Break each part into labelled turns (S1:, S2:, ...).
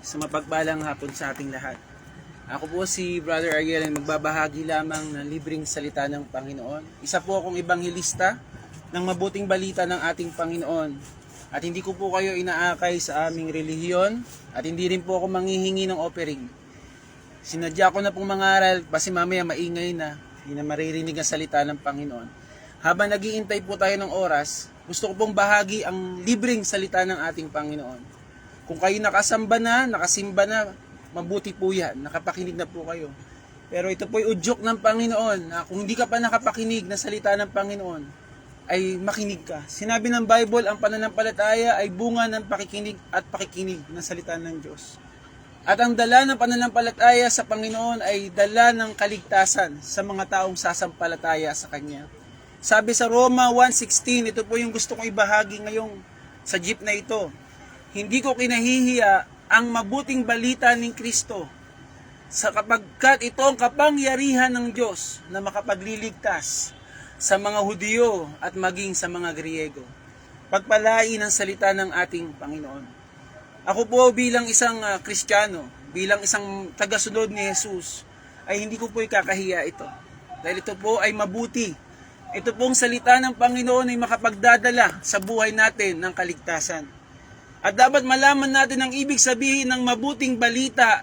S1: sa mapagpalang hapon sa ating lahat. Ako po si Brother Ariel ay magbabahagi lamang ng libreng salita ng Panginoon. Isa po akong ebanghilista ng mabuting balita ng ating Panginoon. At hindi ko po kayo inaakay sa aming relihiyon at hindi rin po ako manghihingi ng offering. Sinadya ko na pong mangaral kasi mamaya maingay na, hindi na maririnig ang salita ng Panginoon. Habang naghihintay po tayo ng oras, gusto ko pong bahagi ang libreng salita ng ating Panginoon. Kung kayo nakasamba na, nakasimba na, mabuti po yan, nakapakinig na po kayo. Pero ito po'y udyok ng Panginoon na kung hindi ka pa nakapakinig na salita ng Panginoon, ay makinig ka. Sinabi ng Bible, ang pananampalataya ay bunga ng pakikinig at pakikinig ng salita ng Diyos. At ang dala ng pananampalataya sa Panginoon ay dala ng kaligtasan sa mga taong sasampalataya sa Kanya. Sabi sa Roma 1:16, ito po yung gusto kong ibahagi ngayong sa jeep na ito. Hindi ko kinahihiya ang mabuting balita ni Kristo sapagkat ito ang kapangyarihan ng Diyos na makapagliligtas sa mga Hudyo at maging sa mga Griego. Pagpalain ang salita ng ating Panginoon. Ako po bilang isang Kristiyano, bilang isang tagasunod ni Jesus, ay hindi ko po ikakahiya ito. Dahil ito po ay mabuti. Ito pong salita ng Panginoon ay makapagdadala sa buhay natin ng kaligtasan. At dapat malaman natin ang ibig sabihin ng mabuting balita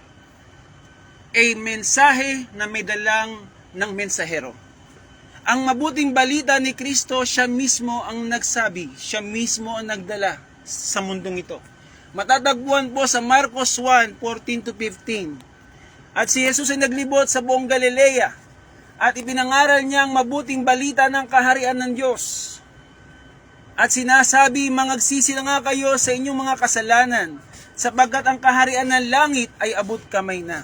S1: ay mensahe na may dalang ng mensahero. Ang mabuting balita ni Kristo, siya mismo ang nagsabi, siya mismo ang nagdala sa mundong ito. Matatagpuan po sa Marcos 1:14-15. At si Jesus ay naglibot sa buong Galilea at ipinangaral niya ang mabuting balita ng kaharian ng Diyos. At sinasabi, mangagsisi na nga kayo sa inyong mga kasalanan, sapagkat ang kaharian ng langit ay abot kamay na.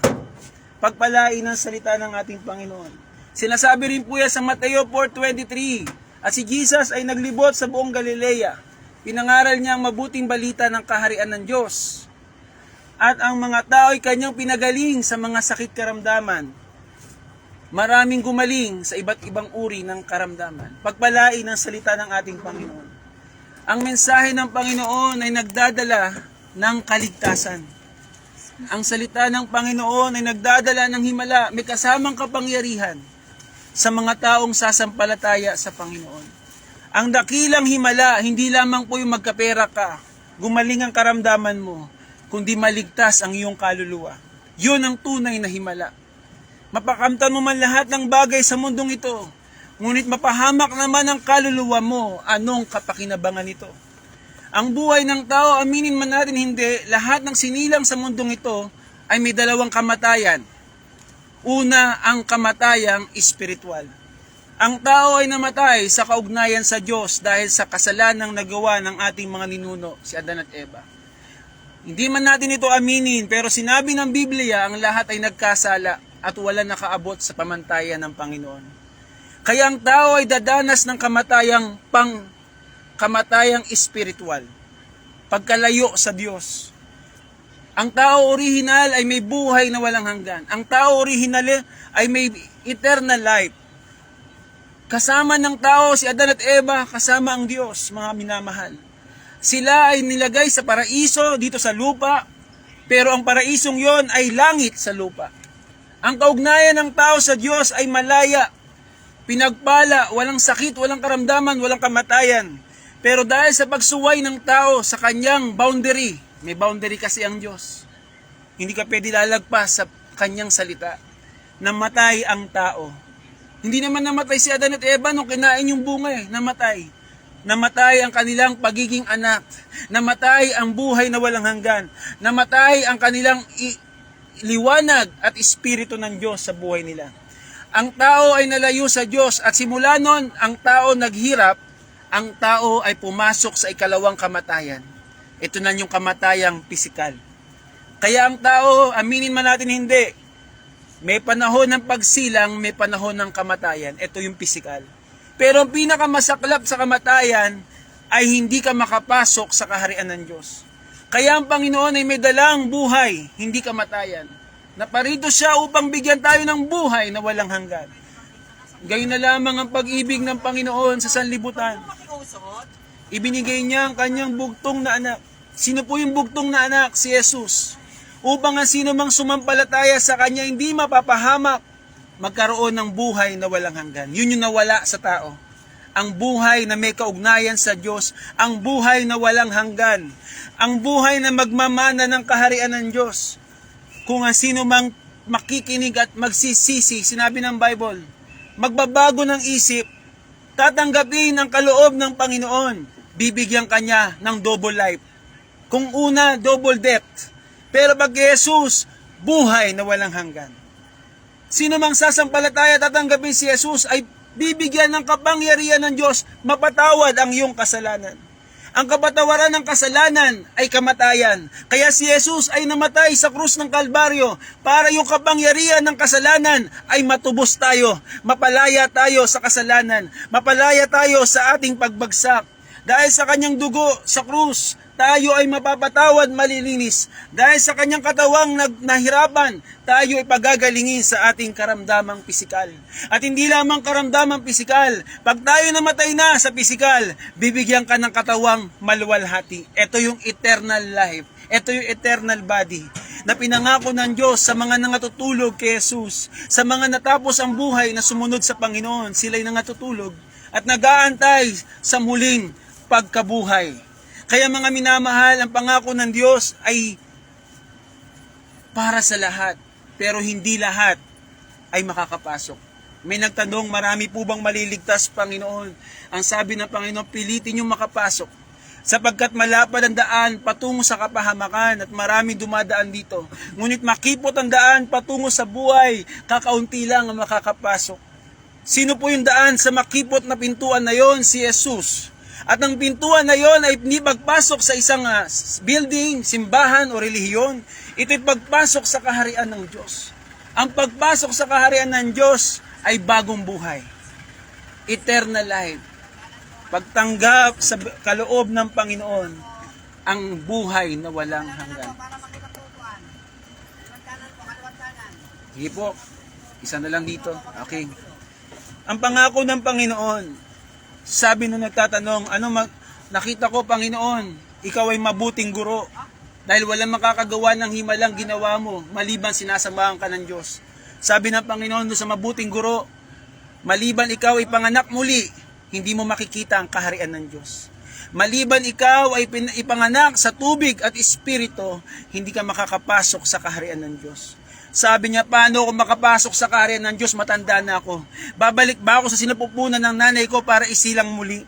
S1: Pagpalain ang salita ng ating Panginoon. Sinasabi rin po yan sa Mateo 4:23. At si Jesus ay naglibot sa buong Galilea. Pinangaral niya ang mabuting balita ng kaharian ng Diyos. At ang mga tao ay kanyang pinagaling sa mga sakit karamdaman. Maraming gumaling sa iba't ibang uri ng karamdaman. Pagpalain ang salita ng ating Panginoon. Ang mensahe ng Panginoon ay nagdadala ng kaligtasan. Ang salita ng Panginoon ay nagdadala ng himala, may kasamang kapangyarihan sa mga taong sasampalataya sa Panginoon. Ang dakilang himala, hindi lamang po yung magkapera ka, gumaling ang karamdaman mo, kundi maligtas ang iyong kaluluwa. Yun ang tunay na himala. Mapakamtan mo man lahat ng bagay sa mundong ito, ngunit mapahamak naman ang kaluluwa mo, anong kapakinabangan nito? Ang buhay ng tao, aminin man natin hindi, lahat ng sinilang sa mundong ito ay may dalawang kamatayan. Una, ang kamatayang espiritual. Ang tao ay namatay sa kaugnayan sa Diyos dahil sa kasalanang nagawa ng ating mga ninuno, si Adan at Eva. Hindi man natin ito aminin, pero sinabi ng Biblia, ang lahat ay nagkasala at wala nakaabot sa pamantayan ng Panginoon. Kaya ang tao ay dadanas ng kamatayang espiritual, pagkalayo sa Diyos. Ang tao original ay may buhay na walang hanggan. Ang tao original ay may eternal life. Kasama ng tao si Adan at Eva, kasama ang Diyos, mga minamahal. Sila ay nilagay sa paraiso dito sa lupa, pero ang paraisong yon ay langit sa lupa. Ang kaugnayan ng tao sa Diyos ay malaya, pinagpala, walang sakit, walang karamdaman, walang kamatayan. Pero dahil sa pagsuway ng tao sa kanyang boundary, may boundary kasi ang Diyos. Hindi ka pwede lalagpas sa kanyang salita. Namatay ang tao. Hindi naman namatay si Adan at Eva nung kinain yung bunga namatay. Namatay ang kanilang pagiging anak. Namatay ang buhay na walang hanggan. Namatay ang kanilang liwanag at espiritu ng Diyos sa buhay nila. Ang tao ay nalayo sa Diyos at simula nun, ang tao naghirap, ang tao ay pumasok sa ikalawang kamatayan. Ito na yung kamatayang pisikal. Kaya ang tao, aminin man natin hindi, may panahon ng pagsilang, may panahon ng kamatayan. Ito yung pisikal. Pero ang pinakamasaklap sa kamatayan ay hindi ka makapasok sa kaharian ng Diyos. Kaya ang Panginoon ay may dalang buhay, hindi kamatayan. Naparito siya upang bigyan tayo ng buhay na walang hanggan. Gayon na lamang ang pag-ibig ng Panginoon sa sanlibutan. Ibinigay niya ang kanyang bugtong na anak. Sino po yung bugtong na anak? Si Jesus. upang ang sino mang sumampalataya sa Kanya hindi mapapahamak, magkaroon ng buhay na walang hanggan. Yun yung nawala sa tao. Ang buhay na may kaugnayan sa Diyos, ang buhay na walang hanggan, ang buhay na magmamana ng kaharian ng Diyos. Kung ang sino mang makikinig at magsisisi, sinabi ng Bible, magbabago ng isip, tatanggapin ang kaloob ng Panginoon, bibigyan kanya ng double life. Kung una, double death. Pero pag kay Jesus, buhay na walang hanggan. Sino mang sasampalataya tatanggapin si Jesus ay bibigyan ng kapangyarihan ng Diyos, mapatawad ang iyong kasalanan. Ang kapatawaran ng kasalanan ay kamatayan. Kaya si Jesus ay namatay sa krus ng Kalbaryo para yung kapangyarihan ng kasalanan ay matubos tayo, mapalaya tayo sa kasalanan, mapalaya tayo sa ating pagbagsak. Dahil sa kanyang dugo sa krus, tayo ay mapapatawad, malilinis. Dahil sa kanyang katawang nahirapan, tayo ay pagagalingin sa ating karamdamang pisikal. At hindi lamang karamdamang pisikal, pag tayo namatay na sa pisikal, bibigyan ka ng katawang maluwalhati. Ito yung eternal life. Ito yung eternal body na pinangako ng Diyos sa mga nangatutulog kay Jesus. Sa mga natapos ang buhay na sumunod sa Panginoon, sila'y nangatutulog at nag-aantay sa muling pagkabuhay. Kaya mga minamahal, ang pangako ng Diyos ay para sa lahat, pero hindi lahat ay makakapasok. May nagtanong, marami po bang maliligtas, Panginoon? Ang sabi ng Panginoon, pilitin nyo makapasok, sapagkat malapad ang daan patungo sa kapahamakan at maraming dumadaan dito. Ngunit makipot ang daan patungo sa buhay, kakaunti lang ang makakapasok. Sino po yung daan sa makipot na pintuan na yon? Si Jesus. At ang pintuan na yon ay hindi pagpasok sa isang building, simbahan o relihiyon. Ito'y pagpasok sa kaharian ng Diyos. Ang pagpasok sa kaharian ng Diyos ay bagong buhay. Eternal life. Pagtanggap sa kaloob ng Panginoon, ang buhay na walang hanggan. Sige po, isa na lang dito. Okay. Ang pangako ng Panginoon, sabi nung nagtatanong, nakita ko, Panginoon, ikaw ay mabuting guro. Dahil walang makakagawa ng himalang ginawa mo, maliban sinasamahan ka ng Diyos. Sabi ng Panginoon doon sa mabuting guro, maliban ikaw ay panganak muli, hindi mo makikita ang kaharian ng Diyos. Maliban ikaw ay ipanganak sa tubig at espiritu, hindi ka makakapasok sa kaharian ng Diyos. Sabi niya, paano ako makapasok sa kaharian ng Diyos? Matanda na ako. Babalik ba ako sa sinapupunan ng nanay ko para isilang muli?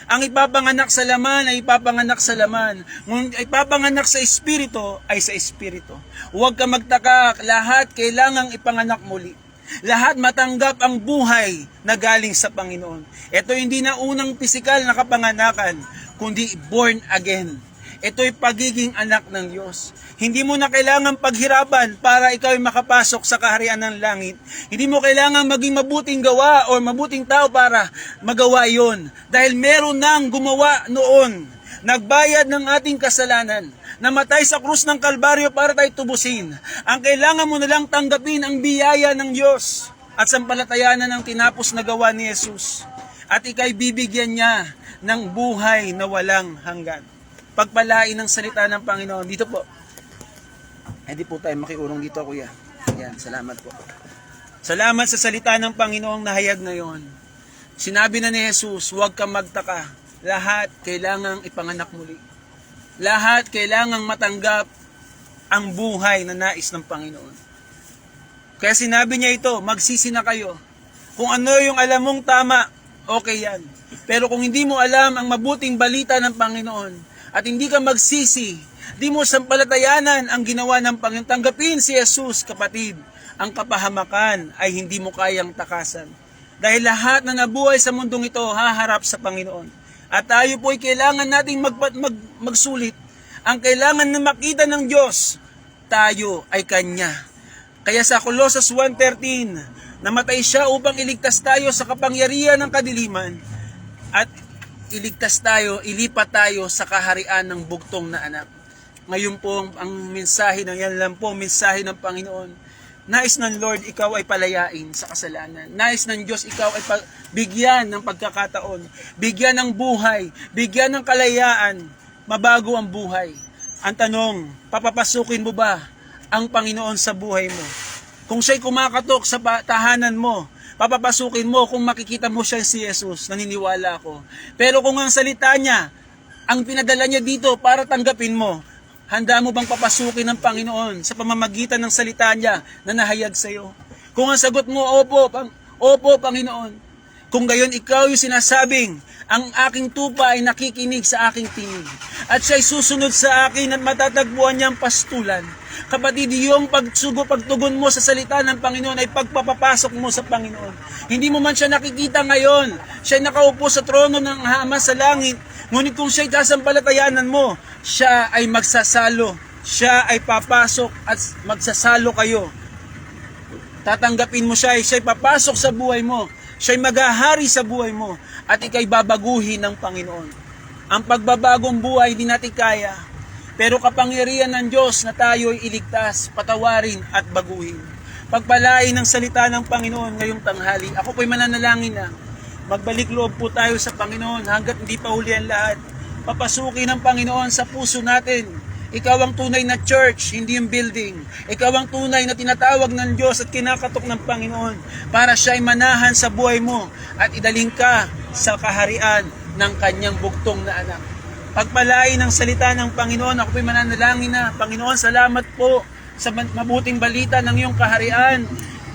S1: Ang ipapanganak sa laman ay ipapanganak sa laman. Nung ipapanganak sa espiritu ay sa espiritu. Huwag ka magtaka, lahat kailangang ipanganak muli. Lahat matanggap ang buhay na galing sa Panginoon. Ito hindi na unang pisikal na kapanganakan, kundi born again. Ito'y pagiging anak ng Diyos. Hindi mo na kailangan paghirapan para ikaw ay makapasok sa kaharian ng langit. Hindi mo kailangan maging mabuting gawa o mabuting tao para magawa yon. Dahil meron nang gumawa noon. Nagbayad ng ating kasalanan. Namatay sa krus ng Kalbaryo para tayo tubusin. Ang kailangan mo na lang tanggapin ang biyaya ng Diyos at sampalatayanan ng tinapos na gawa ni Jesus. At ika'y bibigyan niya ng buhay na walang hanggan. Pagpalain ng salita ng Panginoon. Dito po. Hindi po tayo makiurong dito, kuya. Ayan, salamat po. Salamat sa salita ng Panginoong nahayag na yon. Sinabi na ni Jesus, huwag kang magtaka. Lahat kailangang ipanganak muli. Lahat kailangang matanggap ang buhay na nais ng Panginoon. Kaya sinabi niya ito, magsisi na kayo. Kung ano yung alam mong tama, okay yan. Pero kung hindi mo alam ang mabuting balita ng Panginoon, at hindi ka magsisi, di mo sampalatayanan ang ginawa ng Panginoon. Tanggapin si Jesus, kapatid. Ang kapahamakan ay hindi mo kayang takasan. Dahil lahat na nabuhay sa mundong ito, haharap sa Panginoon. At tayo po ay kailangan nating magsulit. Ang kailangan na makita ng Diyos, tayo ay Kanya. Kaya sa Colossus 1:13, namatay siya upang iligtas tayo sa kapangyarihan ng kadiliman. At iligtas tayo, ilipat tayo sa kaharian ng bugtong na anak. Ngayon po, ang mensahe ng yan lang po, mensahe ng Panginoon. Nais ng Lord, ikaw ay palayain sa kasalanan. Nais ng Diyos, ikaw ay bigyan ng pagkakataon, bigyan ng buhay, bigyan ng kalayaan, mabago ang buhay. Ang tanong, papapasukin mo ba ang Panginoon sa buhay mo. Kung siya'y kumakatok sa tahanan mo, papapasukin mo kung makikita mo siya si Jesus, naniniwala ako. Pero kung ang salita niya, ang pinadala niya dito para tanggapin mo, handa mo bang papasukin ng Panginoon sa pamamagitan ng salita niya na nahayag sa iyo? Kung ang sagot mo, opo, Panginoon. Kung gayon ikaw yung sinasabing, ang aking tupa ay nakikinig sa aking tinig, at siya'y susunod sa akin at matatagpuan niyang pastulan. Kapatid, yung pagtugon mo sa salita ng Panginoon ay pagpapapasok mo sa Panginoon. Hindi mo man siya nakikita ngayon. Siya'y nakaupo sa trono ng Ama sa langit. Ngunit kung siya'y kasampalatayanan mo, siya ay magsasalo. Siya ay papasok at magsasalo kayo. Tatanggapin mo siya, siya'y papasok sa buhay mo. Siya'y maghahari sa buhay mo. At ika'y babaguhin ng Panginoon. Ang pagbabagong buhay, di natin kaya. Pero kapangyarihan ng Diyos na tayo'y iligtas, patawarin at baguhin. Pagpalain ng salita ng Panginoon ngayong tanghali. Ako po'y mananalangin na. Magbalik loob po tayo sa Panginoon hanggat hindi pa huli ang lahat. Papasukin ng Panginoon sa puso natin. Ikaw ang tunay na church, hindi yung building. Ikaw ang tunay na tinatawag ng Diyos at kinakatok ng Panginoon para siya'y manahan sa buhay mo at idaling ka sa kaharian ng kanyang bugtong na anak. Pagpalain ng salita ng Panginoon, ako po'y mananalangin na, Panginoon, salamat po sa mabuting balita ng iyong kaharian.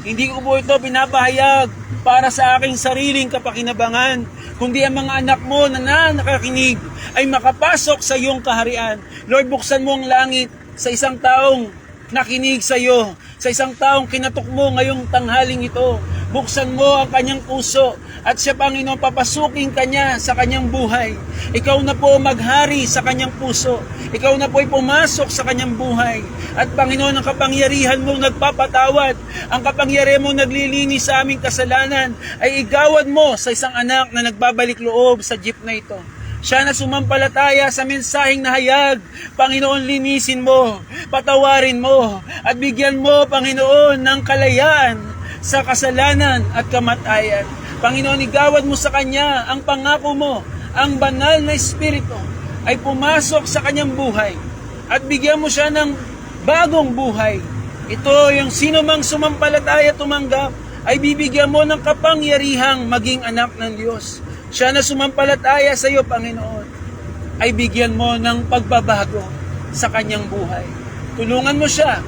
S1: Hindi ko po ito pinapahayag para sa aking sariling kapakinabangan, kundi ang mga anak mo na nakakinig ay makapasok sa iyong kaharian. Lord, buksan mo ang langit sa isang taong nakinig sa iyo, sa isang taong kinatok mo ngayong tanghaling ito. Buksan mo ang kanyang puso at siya, Panginoon, papasukin kanya sa kanyang buhay. Ikaw na po maghari sa kanyang puso. Ikaw na po'y pumasok sa kanyang buhay. At Panginoon, ang kapangyarihan mong nagpapatawad, ang kapangyarihan mong naglilinis sa aming kasalanan, ay igawad mo sa isang anak na nagbabalik loob sa jeep na ito. Siya na sumampalataya sa mensaheng nahayag. Panginoon, linisin mo, patawarin mo, at bigyan mo, Panginoon, ng kalayaan sa kasalanan at kamatayan. Panginoon, igawad mo sa kanya ang pangako mo, ang banal na Espiritu ay pumasok sa kanyang buhay at bigyan mo siya ng bagong buhay. Ito yung sino mang sumampalataya tumanggap ay bibigyan mo ng kapangyarihang maging anak ng Diyos. Siya na sumampalataya sa iyo, Panginoon, ay bigyan mo ng pagbabago sa kanyang buhay. Tulungan mo siya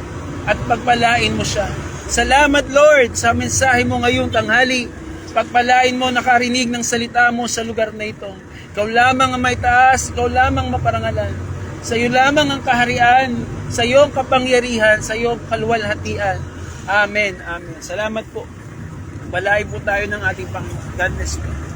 S1: at pagpalain mo siya. Salamat, Lord, sa mensahe mo ngayong tanghali. Pagpalain mo, nakarinig ng salita mo sa lugar na ito. Ikaw lamang ang may taas, ikaw lamang maparangalan. Sa iyo lamang ang kaharian, sa iyo ang kapangyarihan, sa iyo ang kaluwalhatian. Amen, amen. Salamat po. Palain po tayo ng ating Panginoon. God bless you.